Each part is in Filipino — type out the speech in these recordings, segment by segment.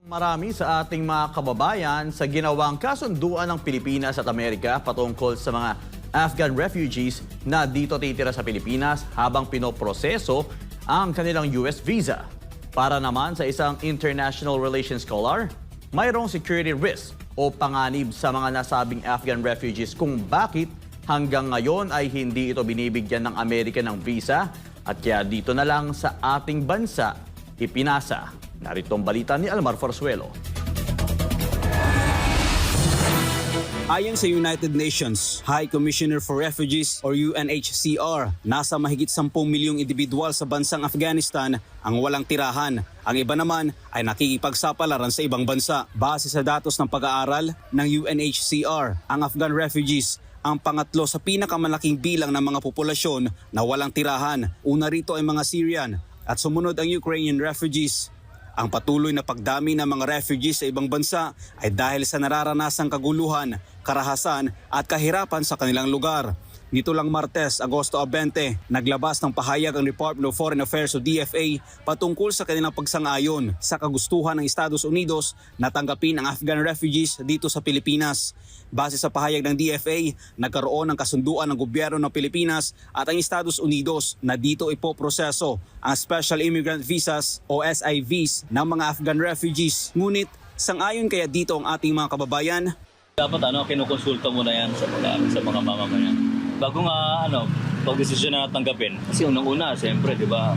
Marami sa ating mga kababayan sa ginawang kasunduan ng Pilipinas at Amerika patungkol sa mga Afghan refugees na dito titira sa Pilipinas habang pinoproseso ang kanilang US visa. Para naman sa isang international relations scholar, mayroong security risk o panganib sa mga nasabing Afghan refugees kung bakit hanggang ngayon ay hindi ito binibigyan ng Amerika ng visa at kaya dito na lang sa ating bansa ipinasa. Narito ang balita ni Almar Forzuelo. Ayon sa United Nations High Commissioner for Refugees or UNHCR, nasa mahigit 10 milyong individual sa bansang Afghanistan ang walang tirahan. Ang iba naman ay nakikipagsapalaran sa ibang bansa. Base sa datos ng pag-aaral ng UNHCR, ang Afghan refugees ang pangatlo sa pinakamalaking bilang ng mga populasyon na walang tirahan. Una rito ay mga Syrian at sumunod ang Ukrainian refugees. Ang patuloy na pagdami ng mga refugees sa ibang bansa ay dahil sa nararanasang kaguluhan, karahasan at kahirapan sa kanilang lugar. Nito lang Martes, Agosto 20, naglabas ng pahayag ang Department of Foreign Affairs o DFA patungkol sa kanilang pagsang-ayon sa kagustuhan ng Estados Unidos na tanggapin ang Afghan refugees dito sa Pilipinas. Base sa pahayag ng DFA, nagkaroon ng kasunduan ng gobyerno ng Pilipinas at ang Estados Unidos na dito ipoproseso ang Special Immigrant Visas o SIVs ng mga Afghan refugees. Ngunit, sang-ayon kaya dito ang ating mga kababayan? Dapat kinukonsulta muna yan sa mga mamamayan. Bago nga pag-desisyon na tanggapin. Kasi unang-una, siyempre, di ba?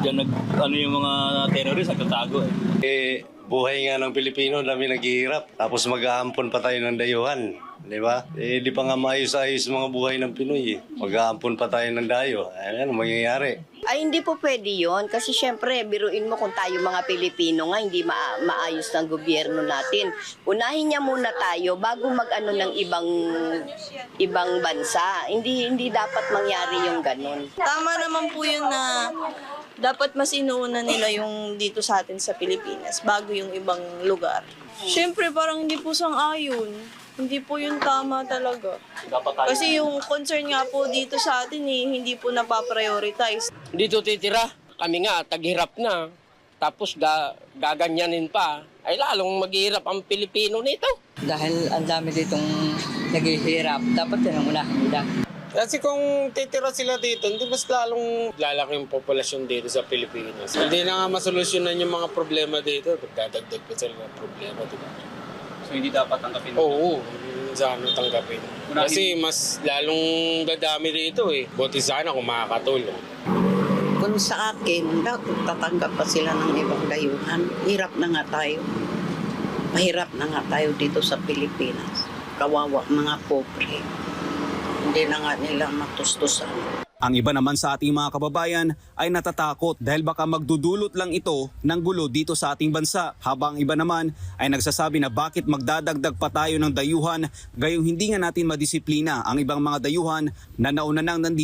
Diyan yung mga terrorist nagtatago Buhay nga ng Pilipino, dami naghihirap. Tapos mag-aampon pa tayo ng dayuhan. Di ba? Di pa nga maayos-ayos mga buhay ng Pinoy. Mag-aampon pa tayo ng dayo. Ano mangyayari? Ay, hindi po pwede yun. Kasi syempre, biruin mo kung tayo mga Pilipino nga, hindi maayos ng gobyerno natin. Unahin niya muna tayo bago mag-ano ng ibang bansa. Hindi dapat mangyari yung ganun. Tama naman po yun na dapat mas inuuna nila yung dito sa atin sa Pilipinas bago yung ibang lugar. Siyempre, parang hindi po sang-ayon. Hindi po yun tama talaga. Kasi yung concern nga po dito sa atin hindi po napaprioritize. Dito titira, kami nga taghirap na. Tapos gaganyanin pa. Ay lalong maghihirap ang Pilipino nito. Dahil ang dami ditong naghihirap, dapat yun ang unahin nila. Kasi kung titira sila dito, hindi mas lalong lalaki yung populasyon dito sa Pilipinas. Hindi na nga masolusyonan yung mga problema dito. Dadagdag pa sila ng problema, diba? So hindi dapat tanggapin? Oo, sana tanggapin. Kasi mas lalong dadami dito Buti sana kung makakatulong. Kung sa akin, dapat tatanggap pa sila ng ibang dayuhan. Hirap na nga tayo. Mahirap na nga tayo dito sa Pilipinas. Kawawa mga pobre. Hindi na nga nila matustusan. Ang iba naman sa ating mga kababayan ay natatakot dahil baka magdudulot lang ito ng gulo dito sa ating bansa. Habang iba naman ay nagsasabi na bakit magdadagdag pa tayo ng dayuhan gayong hindi nga natin madisiplina ang ibang mga dayuhan na nauna nang nandito.